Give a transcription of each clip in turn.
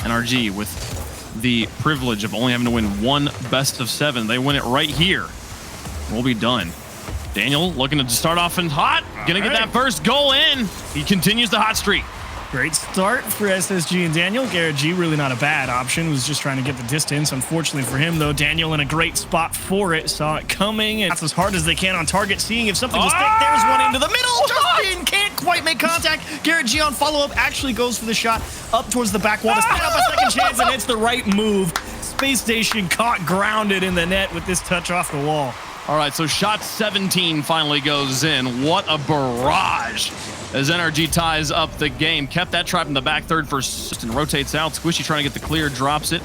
NRG with the privilege of only having to win one best of 7. They win it right here. We'll be done. Daniel looking to start off in hot. Gonna get that first goal in. He continues the hot streak. Great start for SSG and Daniel. Garrett G, really not a bad option. Was just trying to get the distance. Unfortunately for him, though, Daniel in a great spot for it. Saw it coming, and that's as hard as they can on target, seeing if something will stick. There's one into the middle. Justin can't quite make contact. Garrett G on follow-up actually goes for the shot up towards the back wall to set up a second chance, and it's the right move. Spacestation caught grounded in the net with this touch off the wall. All right, so shot 17 finally goes in. What a barrage as NRG ties up the game. Kept that trap in the back third for and rotates out. Squishy trying to get the clear, drops it.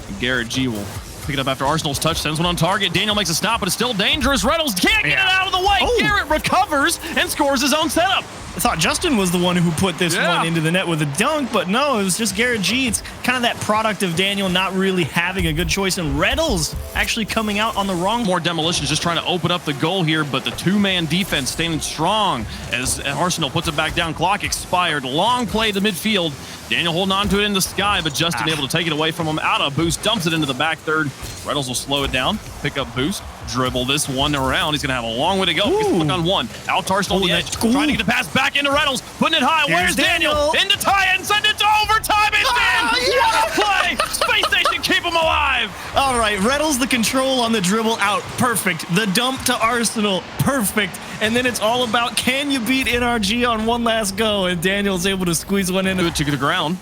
And Garrett G will pick it up after Arsenal's touch, sends one on target. Daniel makes a stop, but it's still dangerous. Reynolds can't get it out of the way. Garrett recovers and scores his own setup. I thought Justin was the one who put this one into the net with a dunk, but no, it was just Garrett G. It's kind of that product of Daniel not really having a good choice, and Reynolds actually coming out on the wrong. More demolitions, just trying to open up the goal here, but the two-man defense standing strong as Arsenal puts it back down. Clock expired. Long play to midfield. Daniel holding on to it in the sky, but Justin able to take it away from him. Out of boost, dumps it into the back third. Reynolds will slow it down, pick up boost, dribble this one around. He's going to have a long way to go. He's stuck on one. Out to Arsenal on the edge, trying to get the pass back into Reynolds, putting it high. Where's Daniel? Into tie and send it to overtime. It's in! What a play! Space Station, keep him alive! All right, Reynolds the control on the dribble out. Perfect. The dump to Arsenal. Perfect. And then it's all about, can you beat NRG on one last go? And Daniel's able to squeeze one in. To the ground.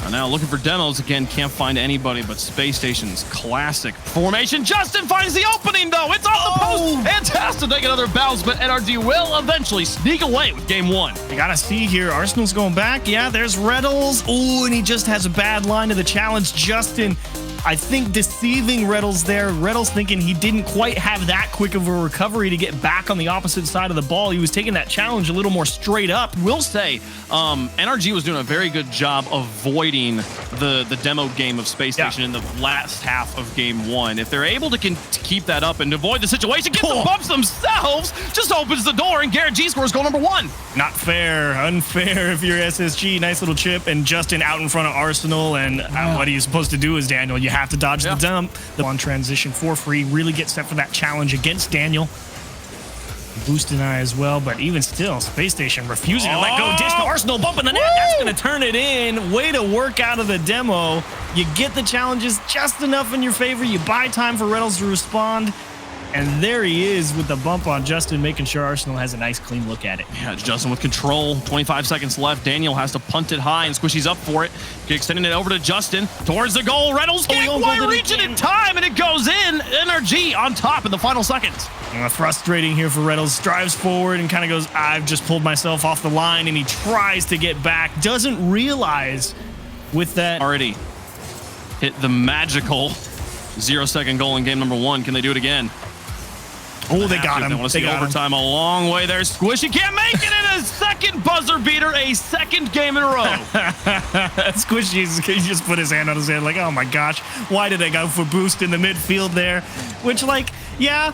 Now looking for demos again, can't find anybody but Space Station's classic formation. Justin finds the opening though. It's off the post and has to take another bounce, but NRG will eventually sneak away with game 1. You gotta see here, Arsenal's going back. Yeah, there's Reynolds. Oh, and he just has a bad line to the challenge. Justin, I think, deceiving Reynolds there. Reynolds thinking he didn't quite have that quick of a recovery to get back on the opposite side of the ball. He was taking that challenge a little more straight up. Will say, NRG was doing a very good job avoiding the demo game of Space Station in the last half of game 1. If they're able to keep that up and avoid the situation, get the bumps themselves, just opens the door, and Garrett G scores goal number 1. Not fair, unfair if you're SSG. Nice little chip, and Justin out in front of Arsenal, and what are you supposed to do as Daniel? You have to dodge the dump. The on transition for free, really get set for that challenge against Daniel. Boost and I as well, but even still, Space Station refusing to let go. Dish to Arsenal, bumping the net. That's going to turn it in. Way to work out of the demo. You get the challenges just enough in your favor. You buy time for Reynolds to respond. And there he is with the bump on Justin, making sure Arsenal has a nice, clean look at it. Yeah, it's Justin with control. 25 seconds left. Daniel has to punt it high, and Squishy's up for it. Extending it over to Justin. Towards the goal. Reynolds can't quite reach it in time, and it goes in. NRG on top in the final seconds. Frustrating here for Reynolds. Drives forward and kind of goes, I've just pulled myself off the line, and he tries to get back. Doesn't realize with that. Already hit the magical 0-second goal in game number 1. Can they do it again? Oh, they got him. They want to see overtime a long way there. Squishy can't make it in a second buzzer beater, a second game in a row. Squishy, he just put his hand on his head like, oh my gosh, why did I go for boost in the midfield there? Which, like, yeah,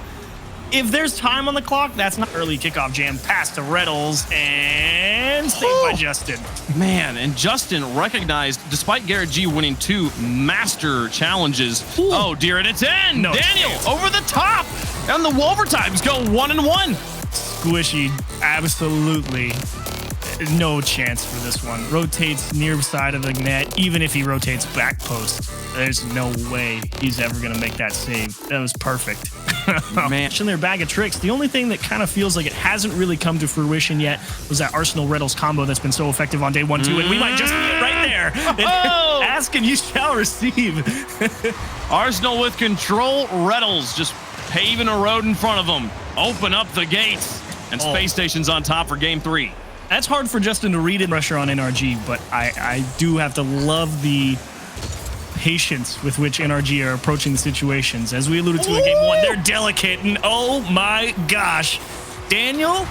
if there's time on the clock, that's not early kickoff jam. Pass to Reynolds and saved by Justin. Man, and Justin recognized, despite Garrett G winning 2 master challenges. Oh dear, and it's in. Daniel over the top, and the overtimes go 1-1. Squishy, absolutely no chance for this one. Rotates near side of the net. Even if he rotates back post, there's no way he's ever going to make that save. That was perfect. Man, in their bag of tricks. The only thing that kind of feels like it hasn't really come to fruition yet was that Arsenal Reynolds combo that's been so effective on day 1, 2, and we might just be it right there. Ask and you shall receive. Arsenal with control. Reynolds just paving a road in front of them. Open up the gates, and Space Station's on top for game 3. That's hard for Justin to read in pressure on NRG, but I do have to love the patience with which NRG are approaching the situations. As we alluded to in game 1, they're delicate, and oh my gosh. Daniel,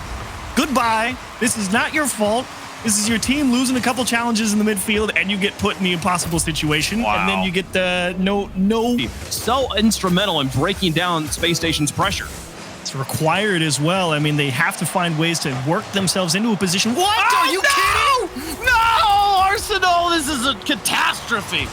goodbye. This is not your fault. This is your team losing a couple challenges in the midfield, and you get put in the impossible situation, and then you get the no. So instrumental in breaking down Space Station's pressure. It's required as well. I mean, they have to find ways to work themselves into a position. What? Are you kidding? No! Arsenal, this is a catastrophe.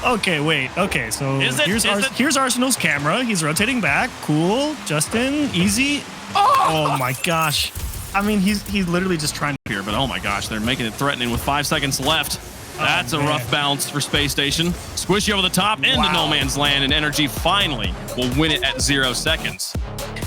Okay, wait. Okay, so Is it? here's Arsenal's camera. He's rotating back. Cool. Justin, easy. Oh my gosh. I mean, he's literally just trying to... Here, but oh my gosh, they're making it threatening with 5 seconds left. That's a rough bounce for Space Station. Squishy over the top into no man's land, and NRG finally will win it at 0 seconds.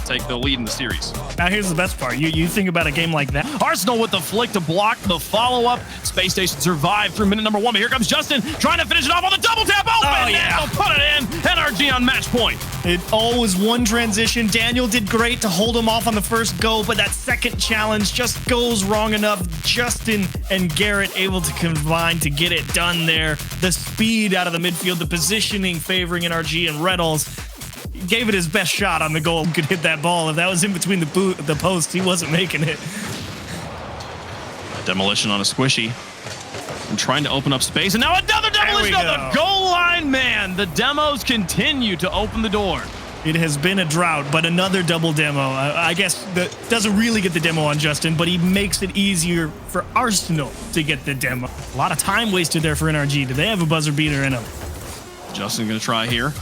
Take the lead in the series. Now here's the best part. You think about a game like that. Arsenal with the flick to block the follow-up. Space Station survived through minute number 1, but here comes Justin trying to finish it off on the double tap. Open! Daniel put it in. NRG on match point. It all was one transition. Daniel did great to hold him off on the first go, but that second challenge just goes wrong enough. Justin and Garrett able to combine to get it done there. The speed out of the midfield, the positioning favoring NRG, and Reynolds gave it his best shot on the goal. Could hit that ball. If that was in between the posts, he wasn't making it. Demolition on a Squishy. And trying to open up space. And now another demolition on the goal line. Man, the demos continue to open the door. It has been a drought, but another double demo. I guess that doesn't really get the demo on Justin, but he makes it easier for Arsenal to get the demo. A lot of time wasted there for NRG. Do they have a buzzer beater in them? Justin going to try here.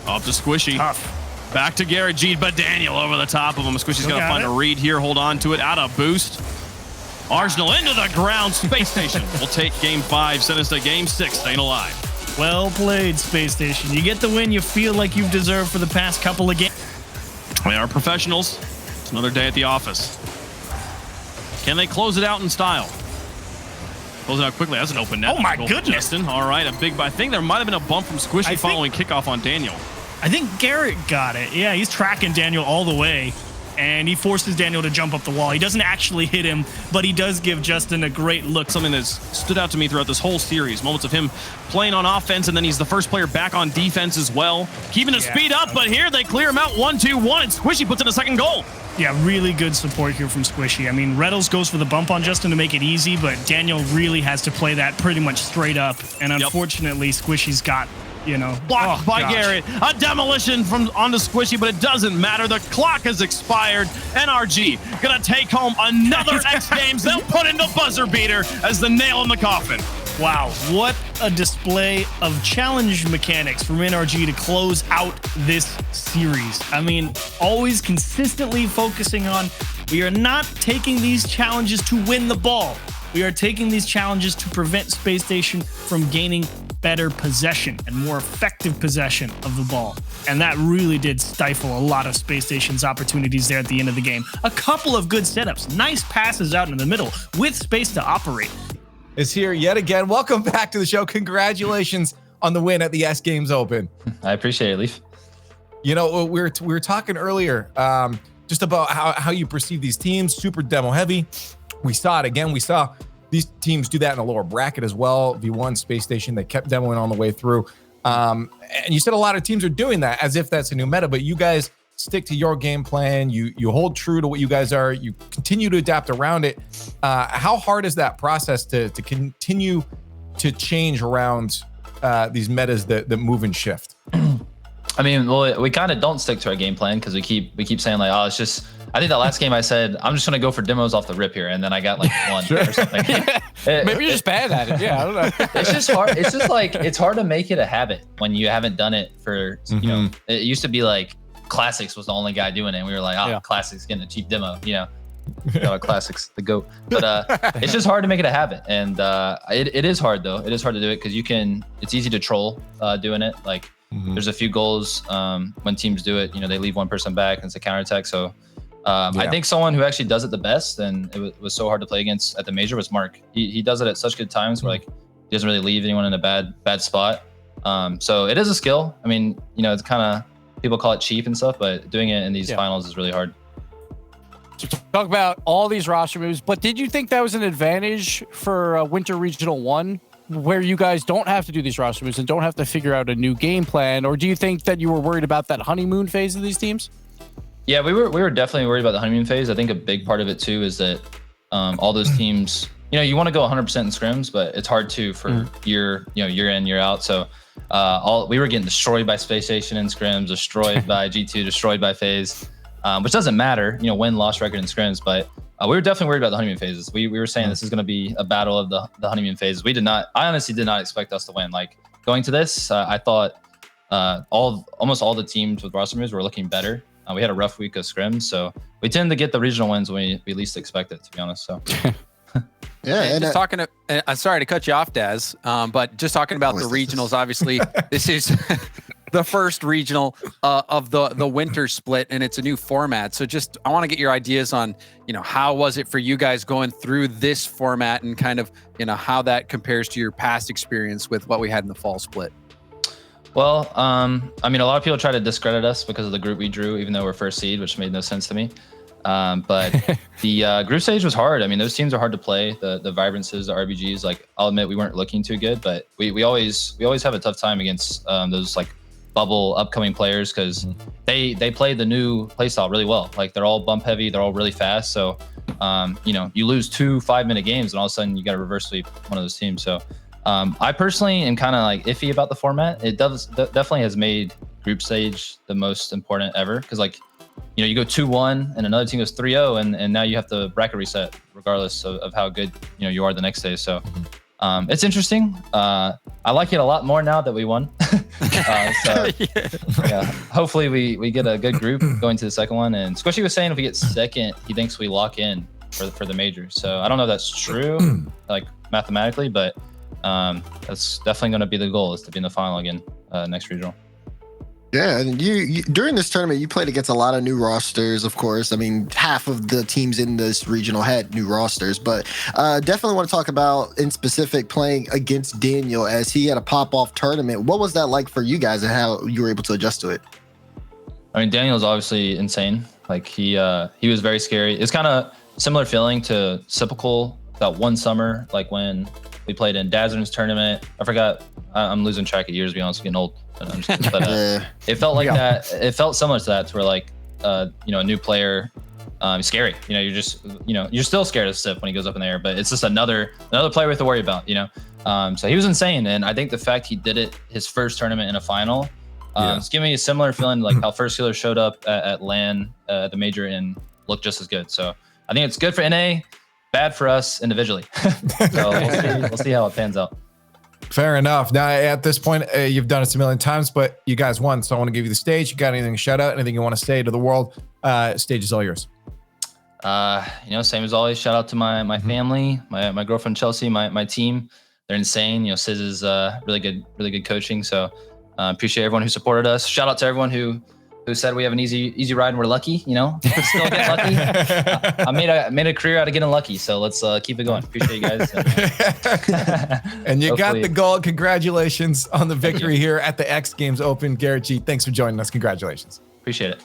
Up to Squishy. Tough. Back to Garrett G, but Daniel over the top of him. Squishy's going to find a read here. Hold on to it. Out of boost. Arsenal into the ground. Space Station will take game 5. Send us to game 6. Staying alive. Well played, Space Station. You get the win you feel like you've deserved for the past couple of games. We are professionals. It's another day at the office. Can they close it out in style? Close it out quickly. That's an open net. Oh my goodness. Justin. All right, a big. I think there might have been a bump from Squishy following kickoff on Daniel. I think Garrett got it. Yeah, he's tracking Daniel all the way, and he forces Daniel to jump up the wall. He doesn't actually hit him, but he does give Justin a great look. Something that's stood out to me throughout this whole series. Moments of him playing on offense, and then he's the first player back on defense as well. Keeping the speed up, but here they clear him out 1-2-1, and Squishy puts in a second goal. Yeah, really good support here from Squishy. I mean, Reynolds goes for the bump on Justin to make it easy, but Daniel really has to play that pretty much straight up. And unfortunately, Squishy's got, you know... Blocked by Garrett. A demolition from onto Squishy, but it doesn't matter. The clock has expired. NRG gonna take home another X Games. They'll put in the buzzer beater as the nail in the coffin. Wow, what a display of challenge mechanics from NRG to close out this series. I mean, always consistently focusing on, we are not taking these challenges to win the ball. We are taking these challenges to prevent Space Station from gaining better possession and more effective possession of the ball. And that really did stifle a lot of Space Station's opportunities there at the end of the game. A couple of good setups, nice passes out in the middle with space to operate. Is here yet again. Welcome back to the show. Congratulations on the win at the S Games Open. I appreciate it, Leaf. You know, we were talking earlier just about how you perceive these teams, super demo heavy. We saw it again. We saw these teams do that in a lower bracket as well. V1, Space Station, they kept demoing on the way through. And you said a lot of teams are doing that as if that's a new meta, but you guys stick to your game plan. You hold true to what you guys are. You continue to adapt around it. How hard is that process to continue to change around these metas that move and shift? I mean, well, we kind of don't stick to our game plan because we keep saying like, oh, it's just. I think that last game I said I'm just gonna go for demos off the rip here, and then I got like one or something. Maybe you're just bad at it. Yeah, I don't know. It's just hard. It's just like it's hard to make it a habit when you haven't done it for. You know, it used to be like. Classics was the only guy doing it, and we were like, oh, Classics getting a cheap demo, you know, Classics, the GOAT. But it's just hard to make it a habit, and it is hard though. It is hard to do it because it's easy to troll doing it. Like there's a few goals when teams do it, you know, they leave one person back and it's a counterattack. So I think someone who actually does it the best, and it was so hard to play against at the major, was Mark. He does it at such good times where like he doesn't really leave anyone in a bad spot. So it is a skill. I mean, you know, it's kind of people call it cheap and stuff, but doing it in these finals is really hard. So talk about all these roster moves, but did you think that was an advantage for Winter Regional 1 where you guys don't have to do these roster moves and don't have to figure out a new game plan? Or do you think that you were worried about that honeymoon phase of these teams? Yeah, we were definitely worried about the honeymoon phase. I think a big part of it too is that all those teams, you know, you want to go 100% in scrims, but it's hard to for year in, year out. So we were getting destroyed by Space Station in scrims, destroyed by G2, destroyed by FaZe, which doesn't matter, you know, win-loss record in scrims. But we were definitely worried about the honeymoon phases. We were saying this is going to be a battle of the honeymoon phases. I honestly did not expect us to win. Like going to this, I thought almost all the teams with roster moves were looking better. We had a rough week of scrims, so we tend to get the regional wins when we least expect it, to be honest. So. Yeah, and just talking to, I'm sorry to cut you off, Daz, but just talking about the regionals, obviously, this is the first regional of the winter split, and it's a new format. So just, I want to get your ideas on, how was it for you guys going through this format and kind of, how that compares to your past experience with what we had in the fall split? Well, I mean, a lot of people try to discredit us because of the group we drew, even though we're first seed, which made no sense to me. But the group stage was hard. I mean, those teams are hard to play. The Vibrances, the RBGs, like I'll admit we weren't looking too good, but we always have a tough time against those like bubble upcoming players because they play the new playstyle really well. Like they're all bump heavy, they're all really fast. So you lose 2 5-minute games and all of a sudden you got to reverse sweep one of those teams. So I personally am kind of like iffy about the format. It definitely has made group stage the most important ever because like you go 2-1 and another team goes 3-0 and now you have to bracket reset regardless of how good you are the next day. So it's interesting. I like it a lot more now that we won. Yeah, hopefully we get a good group going to the second one. And Squishy was saying if we get second, he thinks we lock in for the major. So I don't know if that's true, like mathematically, but that's definitely going to be the goal, is to be in the final again next regional. Yeah, and you during this tournament, you played against a lot of new rosters, of course. I mean, half of the teams in this regional had new rosters, but definitely want to talk about, in specific, playing against Daniel as he had a pop-off tournament. What was that like for you guys and how you were able to adjust to it? I mean, Daniel's obviously insane. Like he was very scary. It's kind of similar feeling to Typical that one summer, like when we played in Dazzler's tournament. I forgot. I'm losing track of years, to be honest, getting old. But it felt like that. It felt similar to that, to where like a new player, scary. You're still scared of Sif when he goes up in the air, but it's just another player we have to worry about. So he was insane, and I think the fact he did it his first tournament in a final, it's giving me a similar feeling like how First Healer showed up at LAN at the major and looked just as good. So I think it's good for NA, bad for us individually. So we'll see how it pans out. Fair enough. Now, at this point, you've done it a million times, but you guys won. So I want to give you the stage. You got anything to shout out? Anything you want to say to the world? Stage is all yours. Same as always. Shout out to my family, my girlfriend Chelsea, my team. They're insane. Sis is really good coaching. So appreciate everyone who supported us. Shout out to everyone who said we have an easy ride and we're lucky. Still get lucky. I made a career out of getting lucky. So let's keep it going. Appreciate you guys. And you got the gold. Congratulations on the victory here at the X Games Open. Garrett G, thanks for joining us. Congratulations. Appreciate it.